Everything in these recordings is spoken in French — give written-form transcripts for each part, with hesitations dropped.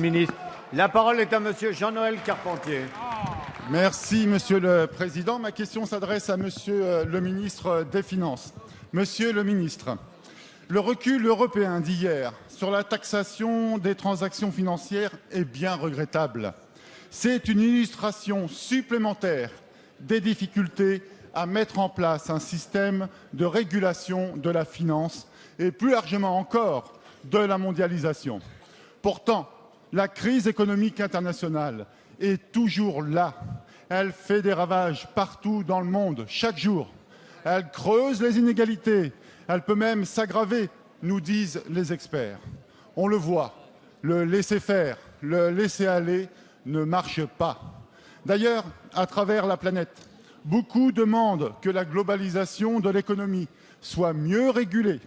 Ministre. La parole est à Monsieur Jean-Noël Carpentier. Merci, Monsieur le Président. Ma question s'adresse à Monsieur le ministre des Finances. Monsieur le ministre, le recul européen d'hier sur la taxation des transactions financières est bien regrettable. C'est une illustration supplémentaire des difficultés à mettre en place un système de régulation de la finance et plus largement encore de la mondialisation. Pourtant, la crise économique internationale est toujours là. Elle fait des ravages partout dans le monde, chaque jour. Elle creuse les inégalités. Elle peut même s'aggraver, nous disent les experts. On le voit, le laisser-faire, le laisser-aller ne marche pas. D'ailleurs, à travers la planète, beaucoup demandent que la globalisation de l'économie soit mieux régulée.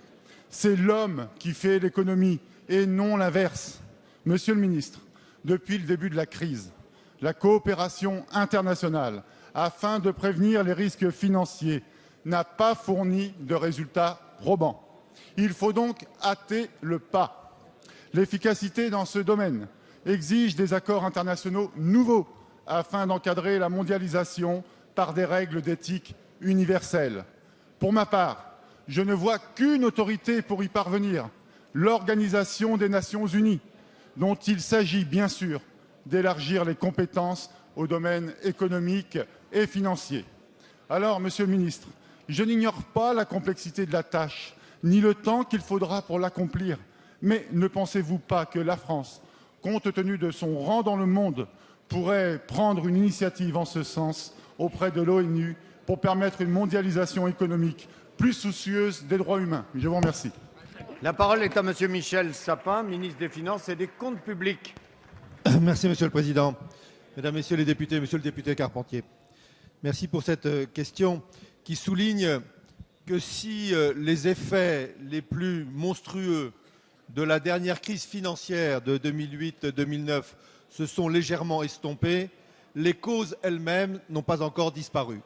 C'est l'homme qui fait l'économie et non l'inverse. Monsieur le ministre, depuis le début de la crise, la coopération internationale, afin de prévenir les risques financiers, n'a pas fourni de résultats probants. Il faut donc hâter le pas. L'efficacité dans ce domaine exige des accords internationaux nouveaux afin d'encadrer la mondialisation par des règles d'éthique universelles. Pour ma part, je ne vois qu'une autorité pour y parvenir, l'Organisation des Nations Unies, dont il s'agit bien sûr d'élargir les compétences au domaine économique et financier. Alors, Monsieur le ministre, je n'ignore pas la complexité de la tâche, ni le temps qu'il faudra pour l'accomplir. Mais ne pensez-vous pas que la France, compte tenu de son rang dans le monde, pourrait prendre une initiative en ce sens auprès de l'ONU pour permettre une mondialisation économique plus soucieuse des droits humains? Je vous remercie. La parole est à Monsieur Michel Sapin, ministre des Finances et des Comptes publics. Merci, Monsieur le Président. Mesdames, Messieurs les députés, Monsieur le député Carpentier, merci pour cette question qui souligne que si les effets les plus monstrueux de la dernière crise financière de 2008-2009 se sont légèrement estompés, les causes elles-mêmes n'ont pas encore disparu.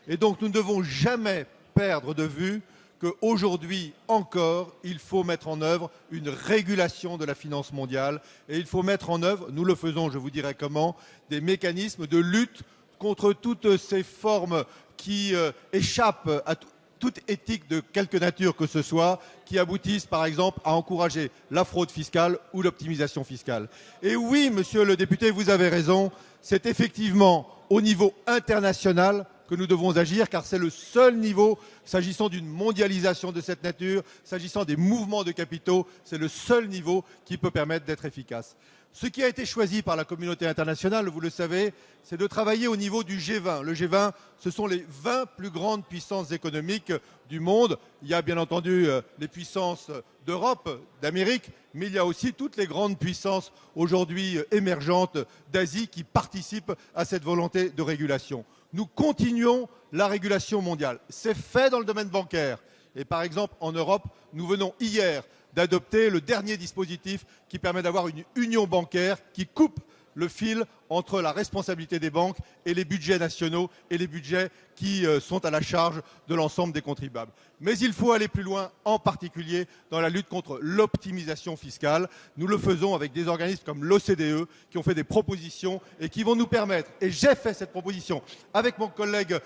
Et donc nous ne devons jamais perdre de vue qu'aujourd'hui encore, il faut mettre en œuvre une régulation de la finance mondiale et il faut mettre en œuvre, nous le faisons, je vous dirai comment, des mécanismes de lutte contre toutes ces formes qui échappent à toute éthique de quelque nature que ce soit, qui aboutissent par exemple à encourager la fraude fiscale ou l'optimisation fiscale. Et oui, monsieur le député, vous avez raison, c'est effectivement au niveau international que nous devons agir, car c'est le seul niveau, s'agissant d'une mondialisation de cette nature, s'agissant des mouvements de capitaux, c'est le seul niveau qui peut permettre d'être efficace. Ce qui a été choisi par la communauté internationale, vous le savez, c'est de travailler au niveau du G20. Le G20, ce sont les 20 plus grandes puissances économiques du monde. Il y a bien entendu les puissances d'Europe, d'Amérique, mais il y a aussi toutes les grandes puissances aujourd'hui émergentes d'Asie qui participent à cette volonté de régulation. Nous continuons la régulation mondiale. C'est fait dans le domaine bancaire. Et par exemple, en Europe, nous venons hier d'adopter le dernier dispositif qui permet d'avoir une union bancaire qui coupe le fil entre la responsabilité des banques et les budgets nationaux et les budgets qui sont à la charge de l'ensemble des contribuables. Mais il faut aller plus loin, en particulier dans la lutte contre l'optimisation fiscale. Nous le faisons avec des organismes comme l'OCDE qui ont fait des propositions et qui vont nous permettre, et j'ai fait cette proposition avec mon collègue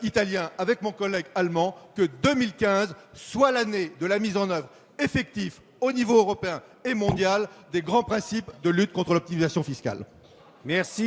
italien, avec mon collègue allemand, que 2015 soit l'année de la mise en œuvre effective au niveau européen et mondial des grands principes de lutte contre l'optimisation fiscale. Merci.